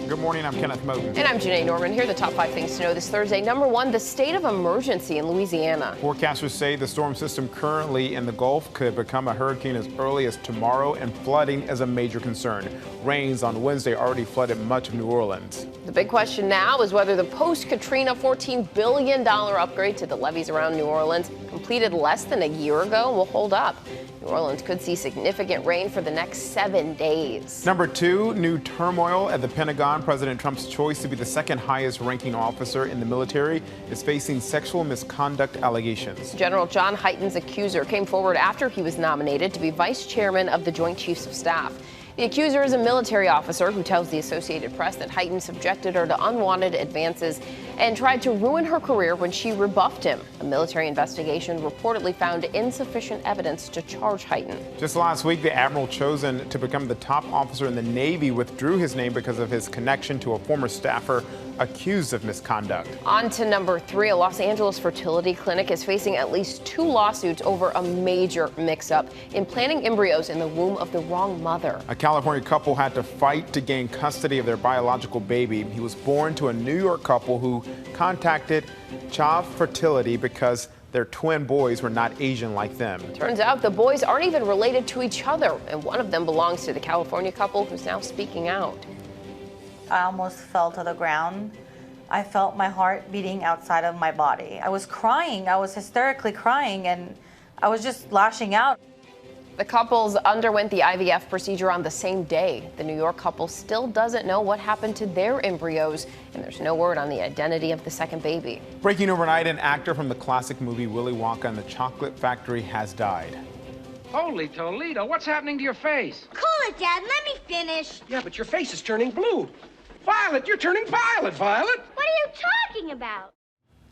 Good morning, I'm Kenneth Moden. And I'm Janae Norman. Here are the top 5 things to know this Thursday. Number 1, the state of emergency in Louisiana. Forecasters say the storm system currently in the Gulf could become a hurricane as early as tomorrow, and flooding is a major concern. Rains on Wednesday already flooded much of New Orleans. The big question now is whether the post-Katrina $14 billion upgrade to the levees around New Orleans, completed less than a year ago, will hold up. New Orleans could see significant rain for the next 7 days. Number 2, new turmoil at the Pentagon. President Trump's choice to be the second highest ranking officer in the military is facing sexual misconduct allegations. General John Hyten's accuser came forward after he was nominated to be vice chairman of the Joint Chiefs of Staff. The accuser is a military officer who tells the Associated Press that Hyten subjected her to unwanted advances and tried to ruin her career when she rebuffed him. A military investigation reportedly found insufficient evidence to charge Hyten. Just last week, the admiral chosen to become the top officer in the Navy withdrew his name because of his connection to a former staffer accused of misconduct. On to number 3, a Los Angeles fertility clinic is facing at least 2 lawsuits over a major mix-up in planting embryos in the womb of the wrong mother. A California couple had to fight to gain custody of their biological baby. He was born to a New York couple who contacted Child Fertility because their twin boys were not Asian like them. Turns out the boys aren't even related to each other, and one of them belongs to the California couple who's now speaking out. I almost fell to the ground. I felt my heart beating outside of my body. I was crying. I was hysterically crying, and I was just lashing out. The couples underwent the IVF procedure on the same day. The New York couple still doesn't know what happened to their embryos, and there's no word on the identity of the second baby. Breaking overnight, an actor from the classic movie Willy Wonka and the Chocolate Factory has died. Holy Toledo, what's happening to your face? Cool it, Dad. Let me finish. Yeah, but your face is turning blue. Violet, you're turning violet, Violet. What are you talking about?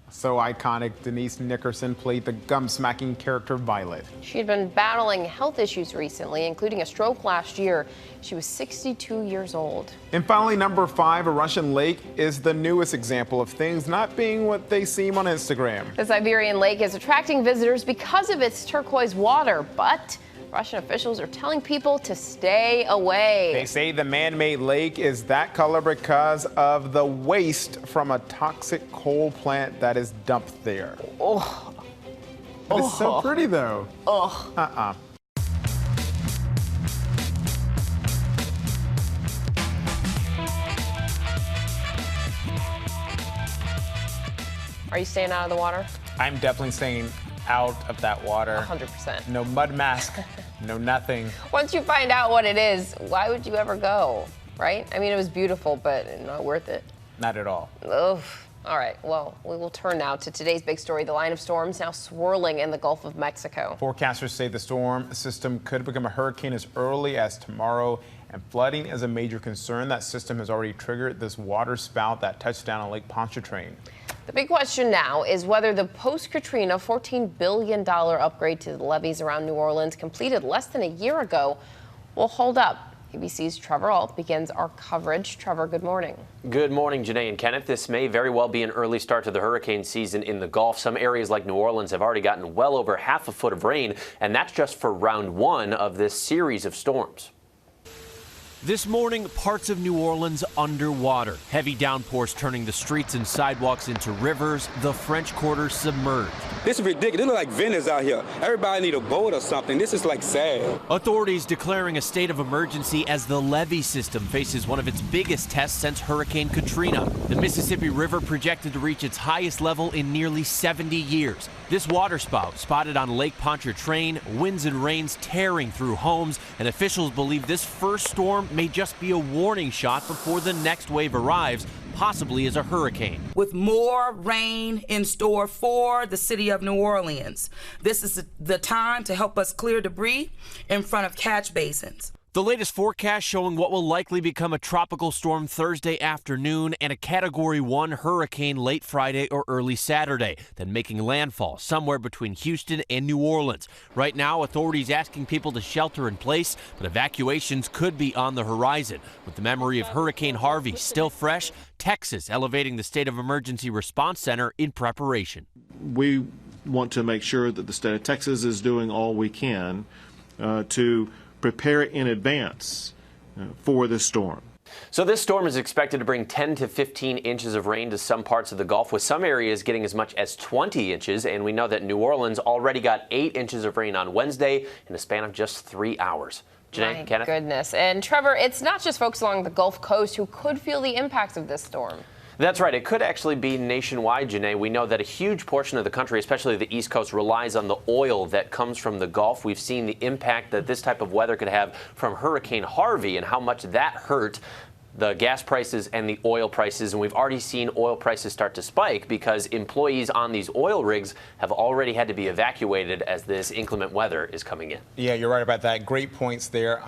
So iconic, Denise Nickerson played the gum-smacking character Violet. She had been battling health issues recently, including a stroke last year. She was 62 years old. And finally, number 5, a Russian lake is the newest example of things not being what they seem on Instagram. The Siberian lake is attracting visitors because of its turquoise water, but Russian officials are telling people to stay away. They say the man-made lake is that color because of the waste from a toxic coal plant that is dumped there. Oh. But it's so pretty, though. Oh. Are you staying out of the water? I'm definitely staying out of that water. 100%. No mud mask, no nothing. Once you find out what it is, why would you ever go, right? I mean, it was beautiful, but not worth it. Not at all. Ugh. All right, well, we will turn now to today's big story. The line of storms now swirling in the Gulf of Mexico. Forecasters say the storm system could become a hurricane as early as tomorrow, and flooding is a major concern. That system has already triggered this water spout that touched down on Lake Pontchartrain. The big question now is whether the post-Katrina $14 billion upgrade to the levees around New Orleans, completed less than a year ago, will hold up. ABC's Trevor Ault begins our coverage. Trevor, good morning. Good morning, Janae and Kenneth. This may very well be an early start to the hurricane season in the Gulf. Some areas like New Orleans have already gotten well over half a foot of rain, and that's just for round 1 of this series of storms. This morning, parts of New Orleans underwater. Heavy downpours turning the streets and sidewalks into rivers. The French Quarter submerged. This is ridiculous. It looks like Venice out here. Everybody need a boat or something. This is like sad. Authorities declaring a state of emergency as the levee system faces one of its biggest tests since Hurricane Katrina. The Mississippi River projected to reach its highest level in nearly 70 years. This waterspout spotted on Lake Pontchartrain, winds and rains tearing through homes, and officials believe this first storm may just be a warning shot before the next wave arrives, possibly as a hurricane. With more rain in store for the city of New Orleans, this is the time to help us clear debris in front of catch basins. The latest forecast showing what will likely become a tropical storm Thursday afternoon and a Category 1 hurricane late Friday or early Saturday, then making landfall somewhere between Houston and New Orleans. Right now, authorities asking people to shelter in place, but evacuations could be on the horizon. With the memory of Hurricane Harvey still fresh, Texas elevating the State of Emergency Response Center in preparation. We want to make sure that the state of Texas is doing all we can to prepare in advance for this storm. So this storm is expected to bring 10 to 15 inches of rain to some parts of the Gulf, with some areas getting as much as 20 inches. And we know that New Orleans already got 8 inches of rain on Wednesday in a span of just 3 hours. Janae, My Kenneth? goodness. And Trevor, it's not just folks along the Gulf Coast who could feel the impacts of this storm. That's right. It could actually be nationwide, Janae. We know that a huge portion of the country, especially the East Coast, relies on the oil that comes from the Gulf. We've seen the impact that this type of weather could have from Hurricane Harvey and how much that hurt the gas prices and the oil prices. And we've already seen oil prices start to spike because employees on these oil rigs have already had to be evacuated as this inclement weather is coming in. Yeah, you're right about that. Great points there.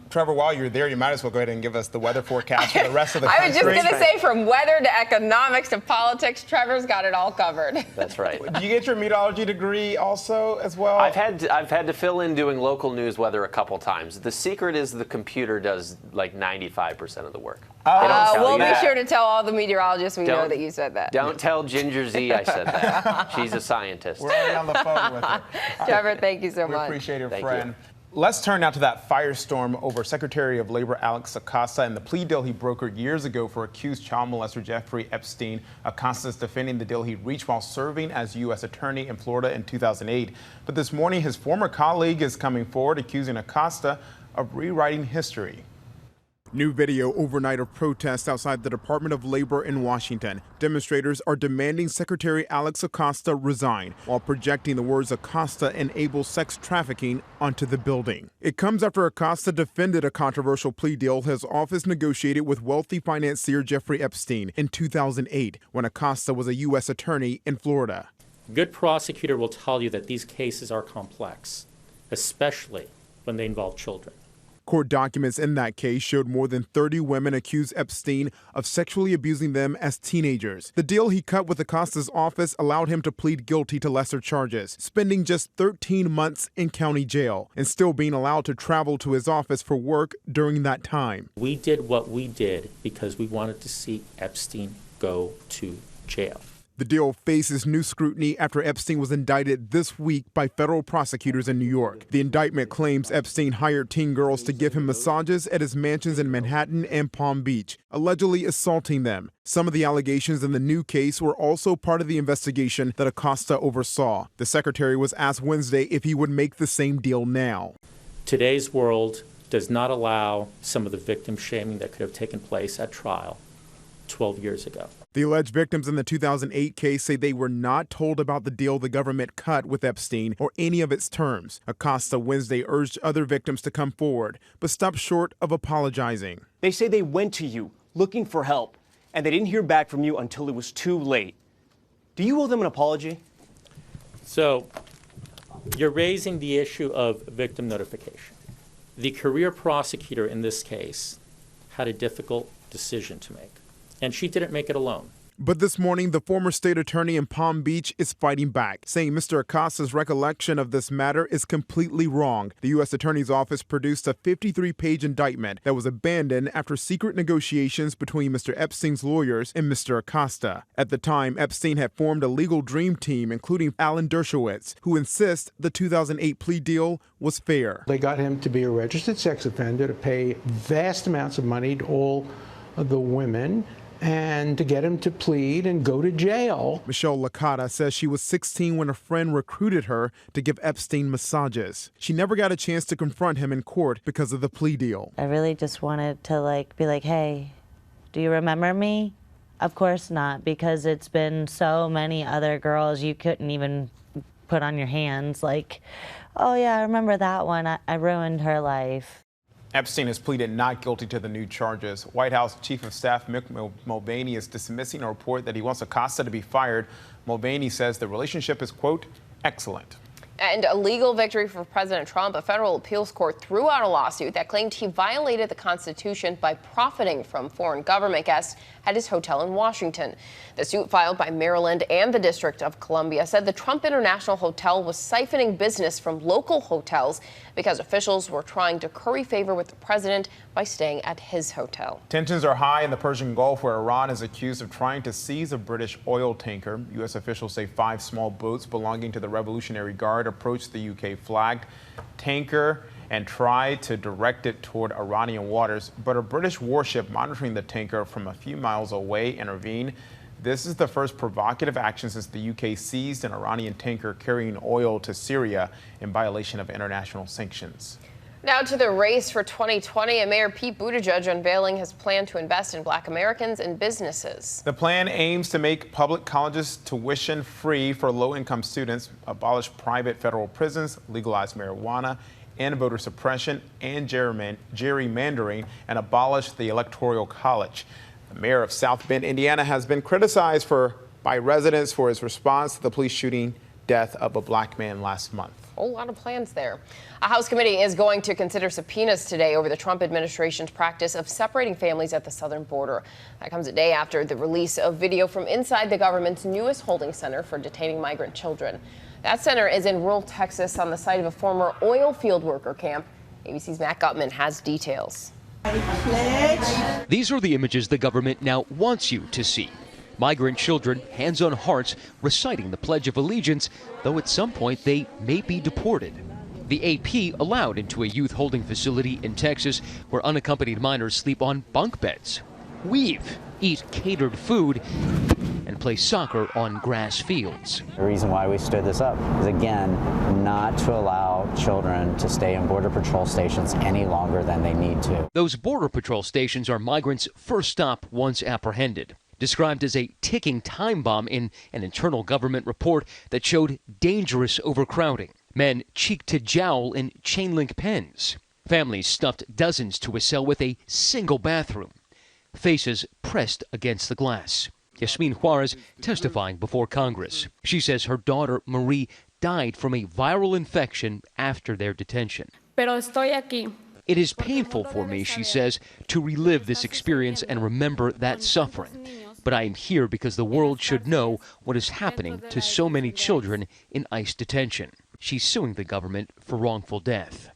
Trevor, while you're there, you might as well go ahead and give us the weather forecast for the rest of the country. I was just going to say, from weather to economics to politics, Trevor's got it all covered. That's right. Do you get your meteorology degree also as well? I've had to fill in doing local news weather a couple times. The secret is the computer does like 95% of the work. We'll be sure to tell all the meteorologists we know that you said that. Don't tell Ginger Z I said that. She's a scientist. We're already on the phone with her. Trevor, thank you so We much. appreciate it, Thank friend. you. Let's turn now to that firestorm over Secretary of Labor Alex Acosta and the plea deal he brokered years ago for accused child molester Jeffrey Epstein. Acosta is defending the deal he reached while serving as U.S. Attorney in Florida in 2008. But this morning, his former colleague is coming forward accusing Acosta of rewriting history. New video overnight of protests outside the Department of Labor in Washington. Demonstrators are demanding Secretary Alex Acosta resign while projecting the words Acosta enables sex trafficking onto the building. It comes after Acosta defended a controversial plea deal his office negotiated with wealthy financier Jeffrey Epstein in 2008 when Acosta was a U.S. attorney in Florida. A good prosecutor will tell you that these cases are complex, especially when they involve children. Court documents in that case showed more than 30 women accused Epstein of sexually abusing them as teenagers. The deal he cut with Acosta's office allowed him to plead guilty to lesser charges, spending just 13 months in county jail and still being allowed to travel to his office for work during that time. We did what we did because we wanted to see Epstein go to jail. The deal faces new scrutiny after Epstein was indicted this week by federal prosecutors in New York. The indictment claims Epstein hired teen girls to give him massages at his mansions in Manhattan and Palm Beach, allegedly assaulting them. Some of the allegations in the new case were also part of the investigation that Acosta oversaw. The secretary was asked Wednesday if he would make the same deal now. Today's world does not allow some of the victim shaming that could have taken place at trial 12 years ago. The alleged victims in the 2008 case say they were not told about the deal the government cut with Epstein or any of its terms. Acosta Wednesday urged other victims to come forward, but stopped short of apologizing. They say they went to you looking for help, and they didn't hear back from you until it was too late. Do you owe them an apology? So, you're raising the issue of victim notification. The career prosecutor in this case had a difficult decision to make. And she didn't make it alone. But this morning, the former state attorney in Palm Beach is fighting back, saying Mr. Acosta's recollection of this matter is completely wrong. The U.S. Attorney's Office produced a 53-page indictment that was abandoned after secret negotiations between Mr. Epstein's lawyers and Mr. Acosta. At the time, Epstein had formed a legal dream team, including Alan Dershowitz, who insists the 2008 plea deal was fair. They got him to be a registered sex offender, to pay vast amounts of money to all of the women, and to get him to plead and go to jail. Michelle Licata says she was 16 when a friend recruited her to give Epstein massages. She never got a chance to confront him in court because of the plea deal. I really just wanted to be like, hey, do you remember me? Of course not, because it's been so many other girls you couldn't even put on your hands. Like, oh yeah, I remember that one. I ruined her life. Epstein has pleaded not guilty to the new charges. White House Chief of Staff Mick Mulvaney is dismissing a report that he wants Acosta to be fired. Mulvaney says the relationship is, quote, excellent. And a legal victory for President Trump. A federal appeals court threw out a lawsuit that claimed he violated the Constitution by profiting from foreign government guests at his hotel in Washington. The suit, filed by Maryland and the District of Columbia, said the Trump International Hotel was siphoning business from local hotels because officials were trying to curry favor with the president by staying at his hotel. Tensions are high in the Persian Gulf, where Iran is accused of trying to seize a British oil tanker. U.S. officials say 5 small boats belonging to the Revolutionary Guard approached the UK-flagged tanker and tried to direct it toward Iranian waters, but a British warship monitoring the tanker from a few miles away intervened. This is the first provocative action since the UK seized an Iranian tanker carrying oil to Syria in violation of international sanctions. Now to the race for 2020, and Mayor Pete Buttigieg unveiling his plan to invest in Black Americans and businesses. The plan aims to make public colleges tuition-free for low-income students, abolish private federal prisons, legalize marijuana, end voter suppression and gerrymandering, and abolish the Electoral College. The mayor of South Bend, Indiana, has been criticized by residents for his response to the police shooting death of a black man last month. A whole lot of plans there. A House committee is going to consider subpoenas today over the Trump administration's practice of separating families at the southern border. That comes a day after the release of video from inside the government's newest holding center for detaining migrant children. That center is in rural Texas on the site of a former oil field worker camp. ABC's Matt Gutman has details. These are the images the government now wants you to see. Migrant children, hands on hearts, reciting the Pledge of Allegiance, though at some point they may be deported. The AP allowed into a youth holding facility in Texas where unaccompanied minors sleep on bunk beds, weave, eat catered food, and play soccer on grass fields. The reason why we stood this up is, again, not to allow children to stay in Border Patrol stations any longer than they need to. Those Border Patrol stations are migrants' first stop once apprehended. Described as a ticking time bomb in an internal government report that showed dangerous overcrowding. Men cheek to jowl in chain link pens. Families stuffed dozens to a cell with a single bathroom. Faces pressed against the glass. Yasmin Juarez testifying before Congress. She says her daughter Marie died from a viral infection after their detention. Pero estoy aquí. It is painful for me, she says, to relive this experience and remember that suffering. But I am here because the world should know what is happening to so many children in ICE detention. She's suing the government for wrongful death.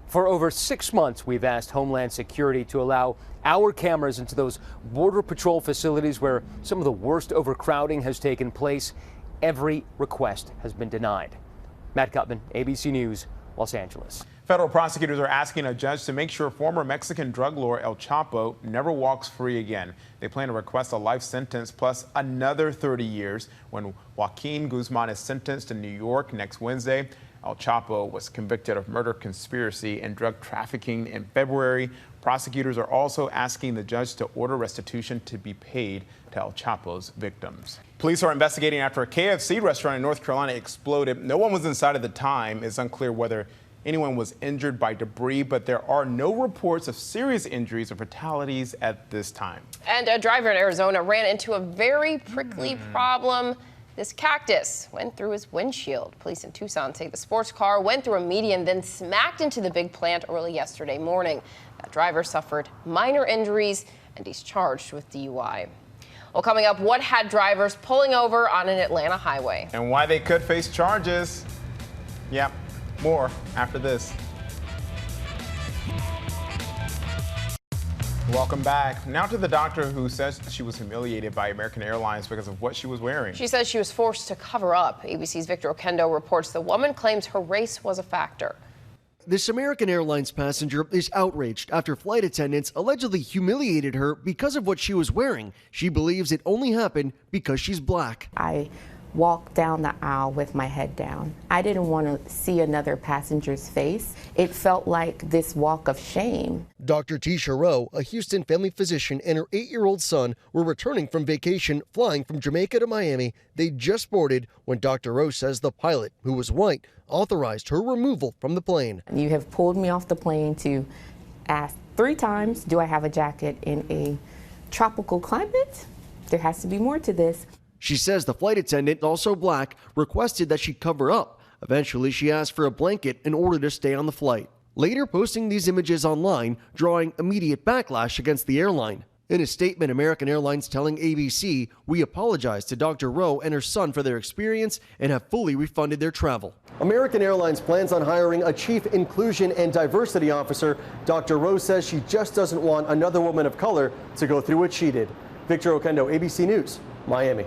For over 6 months, we've asked Homeland Security to allow our cameras into those Border Patrol facilities where some of the worst overcrowding has taken place. Every request has been denied. Matt Gutman, ABC News, Los Angeles. Federal prosecutors are asking a judge to make sure former Mexican drug lord El Chapo never walks free again. They plan to request a life sentence plus another 30 years when Joaquin Guzman is sentenced in New York next Wednesday. El Chapo was convicted of murder, conspiracy, and drug trafficking in February. Prosecutors are also asking the judge to order restitution to be paid to El Chapo's victims. Police are investigating after a KFC restaurant in North Carolina exploded. No one was inside at the time. It's unclear whether anyone was injured by debris, but there are no reports of serious injuries or fatalities at this time. And a driver in Arizona ran into a very prickly problem. This cactus went through his windshield. Police in Tucson say the sports car went through a median, then smacked into the big plant early yesterday morning. That driver suffered minor injuries, and he's charged with DUI. Well, coming up, what had drivers pulling over on an Atlanta highway? And why they could face charges. Yep, more after this. Welcome back. Now to the doctor who says she was humiliated by American Airlines because of what she was wearing. She says she was forced to cover up. ABC's Victor Okendo reports the woman claims her race was a factor. This American Airlines passenger is outraged after flight attendants allegedly humiliated her because of what she was wearing. She believes it only happened because she's black. I walked down the aisle with my head down. I didn't want to see another passenger's face. It felt like this walk of shame. Dr. Tisha Rowe, a Houston family physician, and her 8-year-old son were returning from vacation flying from Jamaica to Miami. They just boarded when Dr. Rowe says the pilot, who was white, authorized her removal from the plane. You have pulled me off the plane to ask 3 times, do I have a jacket in a tropical climate? There has to be more to this. She says the flight attendant, also black, requested that she cover up. Eventually, she asked for a blanket in order to stay on the flight. Later posting these images online, drawing immediate backlash against the airline. In a statement, American Airlines telling ABC, "We apologize to Dr. Rowe and her son for their experience and have fully refunded their travel." American Airlines plans on hiring a chief inclusion and diversity officer. Dr. Rowe says she just doesn't want another woman of color to go through what she did. Victor Okendo, ABC News, Miami.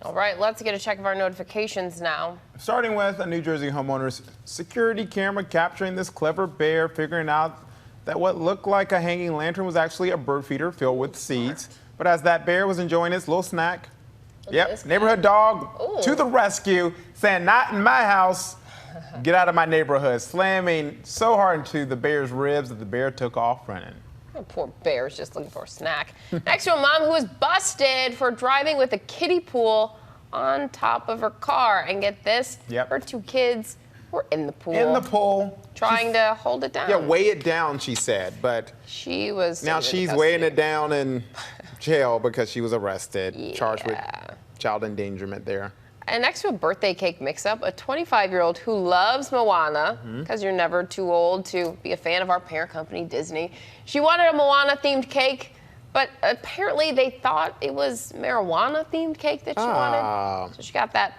All right, let's get a check of our notifications now. Starting with a New Jersey homeowner's security camera capturing this clever bear, figuring out that what looked like a hanging lantern was actually a bird feeder filled with seeds. But as that bear was enjoying its little snack, neighborhood dog to the rescue, saying, "Not in my house. Get out of my neighborhood," slamming so hard into the bear's ribs that the bear took off running. Oh, poor bear's just looking for a snack. Next to a mom who was busted for driving with a kiddie pool on top of her car. And get this, her 2 kids were in the pool. In the pool. Trying to hold it down. Yeah, weigh it down, she said. But she was. Now she's weighing it down in jail because she was arrested, charged with child endangerment there. And next to a birthday cake mix-up, a 25-year-old who loves Moana, because you're never too old to be a fan of our parent company, Disney. She wanted a Moana-themed cake, but apparently they thought it was marijuana-themed cake that she wanted. So she got that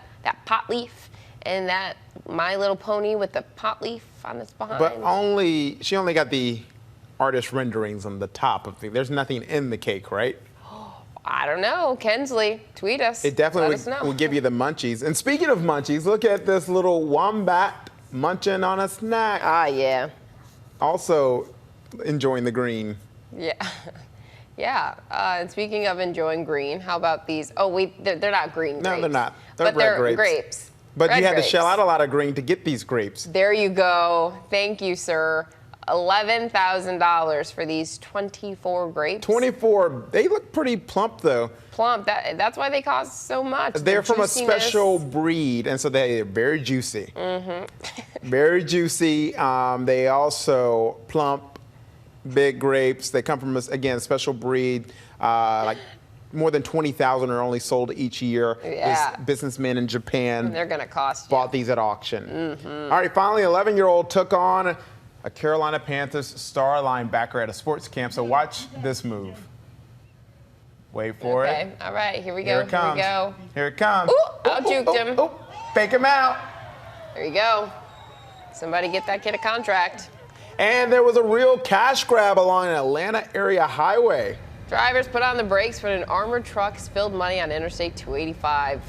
pot leaf and that My Little Pony with the pot leaf on its behind. But she only got the artist renderings on the top of it. There's nothing in the cake, right? I don't know. Kensley, tweet us. It definitely will give you the munchies. And speaking of munchies, look at this little wombat munching on a snack. Ah, yeah. Also enjoying the green. Yeah. Yeah. And speaking of enjoying green, how about these? Oh, they're not green grapes. No, they're not. But they're grapes. But Red you had grapes. to shell out a lot of green to get these grapes. There you go. Thank you, sir. $11,000 for these 24 grapes. 24. They look pretty plump, though. Plump. That's why they cost so much. They're from a special breed, and so they're very juicy. Very juicy. They also plump, big grapes. They come from, again, a special breed. Like more than 20,000 are only sold each year. Yeah. This businessmen in Japan They're going to cost bought these at auction. All right, finally, 11-year-old took on a Carolina Panthers star linebacker at a sports camp. So watch this move. Wait for it. Okay, all right, here we go. Here it comes. Here we go. Here it comes. Ooh, out-juked him. Fake him out. There you go. Somebody get that kid a contract. And there was a real cash grab along an Atlanta area highway. Drivers put on the brakes when an armored truck spilled money on Interstate 285.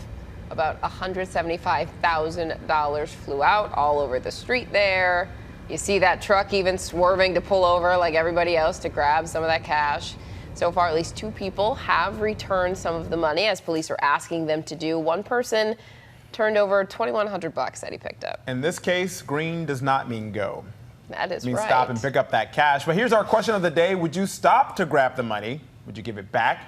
About $175,000 flew out all over the street there. You see that truck even swerving to pull over like everybody else to grab some of that cash. So far, at least 2 people have returned some of the money, as police are asking them to do. One person turned over $2,100 that he picked up. In this case, green does not mean go. That is It means right. stop and pick up that cash. But here's our question of the day. Would you stop to grab the money? Would you give it back?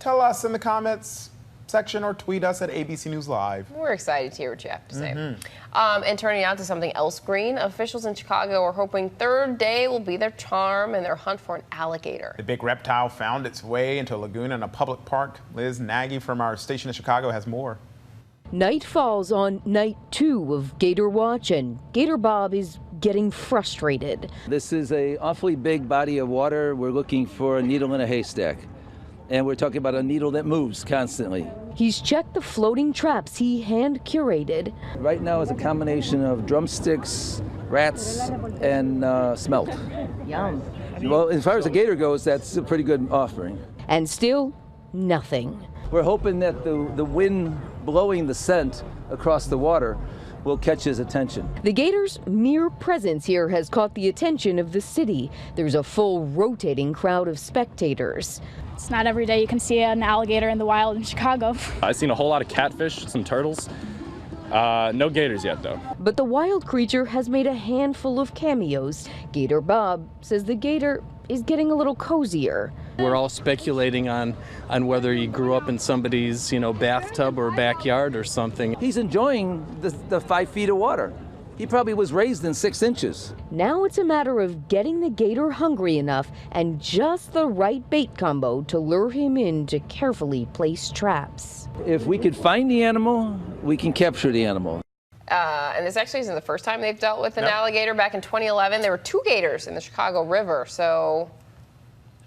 Tell us in the comments section or tweet us at ABC News Live. We're excited to hear what you have to say. And turning out to something else green, officials in Chicago are hoping third day will be their charm in their hunt for an alligator. The big reptile found its way into a lagoon in a public park. Liz Nagy from our station in Chicago has more. Night falls on night 2 of Gator Watch, and Gator Bob is getting frustrated. This is an awfully big body of water. We're looking for a needle in a haystack. And we're talking about a needle that moves constantly. He's checked the floating traps he hand curated. Right now it's a combination of drumsticks, rats, and smelt. Yum. Well, as far as the gator goes, that's a pretty good offering. And still, nothing. We're hoping that the wind blowing the scent across the water will catch his attention. The gator's mere presence here has caught the attention of the city. There's a full rotating crowd of spectators. It's not every day you can see an alligator in the wild in Chicago. I've seen a whole lot of catfish, some turtles. No gators yet, though. But the wild creature has made a handful of cameos. Gator Bob says the gator is getting a little cozier. We're all speculating on whether he grew up in somebody's, bathtub or backyard or something. He's enjoying the 5 feet of water. He probably was raised in 6 inches. Now it's a matter of getting the gator hungry enough and just the right bait combo to lure him into carefully placed traps. If we could find the animal, we can capture the animal. And this actually isn't the first time they've dealt with an alligator. Back in 2011, there were 2 gators in the Chicago River, so...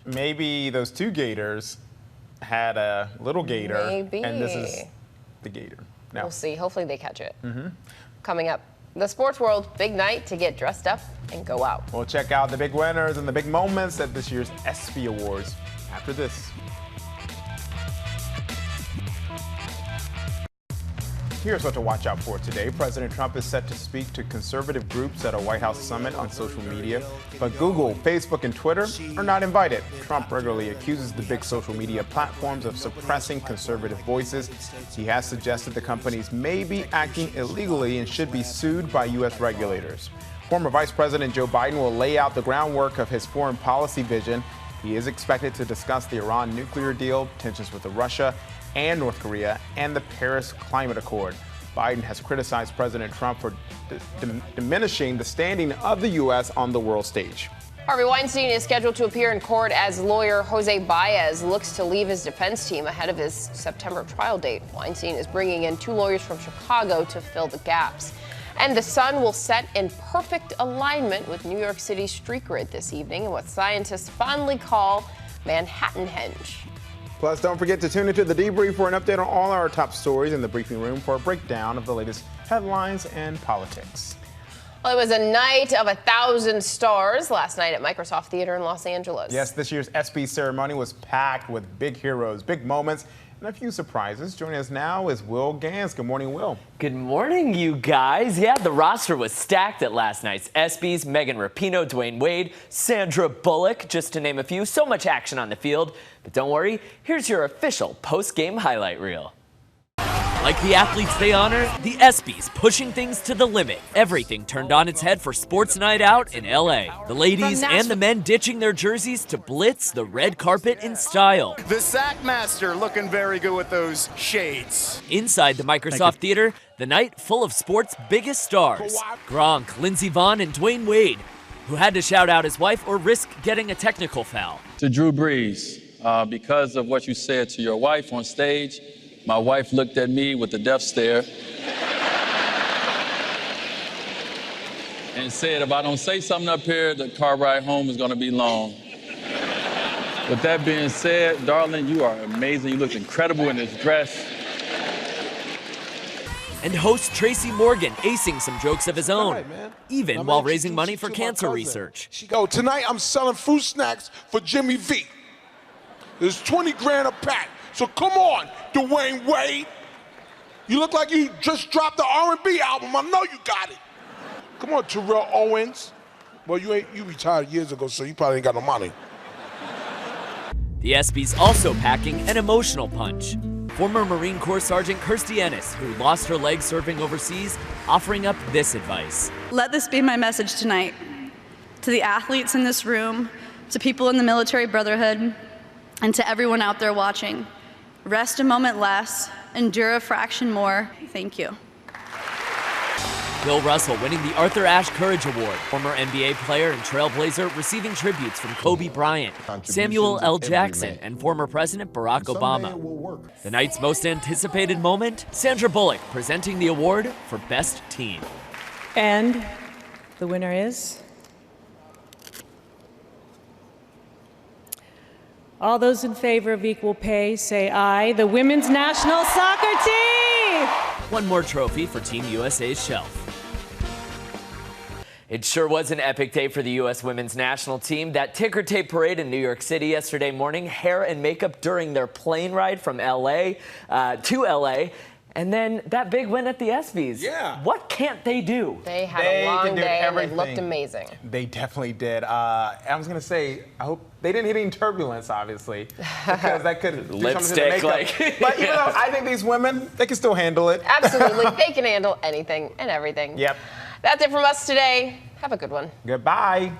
Maybe those 2 gators had a little gator, Maybe. and this is the gator. No. We'll see. Hopefully they catch it. Coming up, the sports world, big night to get dressed up and go out. We'll check out the big winners and the big moments at this year's ESPY Awards after this. Here's what to watch out for today. President Trump is set to speak to conservative groups at a White House summit on social media, but Google, Facebook, and Twitter are not invited. Trump regularly accuses the big social media platforms of suppressing conservative voices. He has suggested the companies may be acting illegally and should be sued by U.S. regulators. Former Vice President Joe Biden will lay out the groundwork of his foreign policy vision. He is expected to discuss the Iran nuclear deal, tensions with Russia and North Korea, and the Paris Climate Accord. Biden has criticized President Trump for diminishing the standing of the U.S. on the world stage. Harvey Weinstein is scheduled to appear in court as lawyer Jose Baez looks to leave his defense team ahead of his September trial date. Weinstein is bringing in 2 lawyers from Chicago to fill the gaps. And the sun will set in perfect alignment with New York City's street grid this evening in what scientists fondly call Manhattanhenge. Plus, don't forget to tune into The Debrief for an update on all our top stories in the briefing room for a breakdown of the latest headlines and politics. Well, it was a night of 1,000 stars last night at Microsoft Theater in Los Angeles. Yes, this year's ESPYs ceremony was packed with big heroes, big moments, and a few surprises. Joining us now is Will Gans. Good morning, Will. Good morning, you guys. Yeah, the roster was stacked at last night's ESPYs. Megan Rapinoe, Dwayne Wade, Sandra Bullock, just to name a few. So much action on the field. But don't worry, here's your official post-game highlight reel. Like the athletes they honor, the ESPYs pushing things to the limit. Everything turned on its head for Sports Night Out in LA. The ladies and the men ditching their jerseys to blitz the red carpet in style. The Sack Master looking very good with those shades. Inside the Microsoft Theater, the night full of sports' biggest stars. Gronk, Lindsey Vonn, and Dwayne Wade, who had to shout out his wife or risk getting a technical foul. To Drew Brees, because of what you said to your wife on stage, my wife looked at me with a death stare and said, if I don't say something up here, the car ride home is going to be long. With that being said, darling, you are amazing. You look incredible in this dress. And host Tracy Morgan acing some jokes of his own, even while raising money for cancer research. She go, tonight I'm selling fruit snacks for Jimmy V. There's 20 grand a pack. So come on, Dwayne Wade. You look like you just dropped the R&B album. I know you got it. Come on, Terrell Owens. Well, you retired years ago, so you probably ain't got no money. The ESPYs also packing an emotional punch. Former Marine Corps Sergeant Kirstie Ennis, who lost her leg serving overseas, offering up this advice. Let this be my message tonight to the athletes in this room, to people in the military brotherhood, and to everyone out there watching. Rest a moment less, endure a fraction more. Thank you. Bill Russell winning the Arthur Ashe Courage Award. Former NBA player and trailblazer receiving tributes from Kobe Bryant, Samuel L. Jackson, and former President Barack Obama. The night's most anticipated moment, Sandra Bullock presenting the award for Best Team. And the winner is... All those in favor of equal pay, say aye. The women's national soccer team! One more trophy for Team USA's shelf. It sure was an epic day for the U.S. women's national team. That ticker tape parade in New York City yesterday morning, hair and makeup during their plane ride from L.A. to L.A., and then that big win at the ESPYs. Yeah. What can't they do? They had a long day and they looked amazing. They definitely did. I was going to say, I hope they didn't hit any turbulence, obviously, because that could do something to the makeup. But even though I think these women, they can still handle it. Absolutely. They can handle anything and everything. Yep. That's it from us today. Have a good one. Goodbye.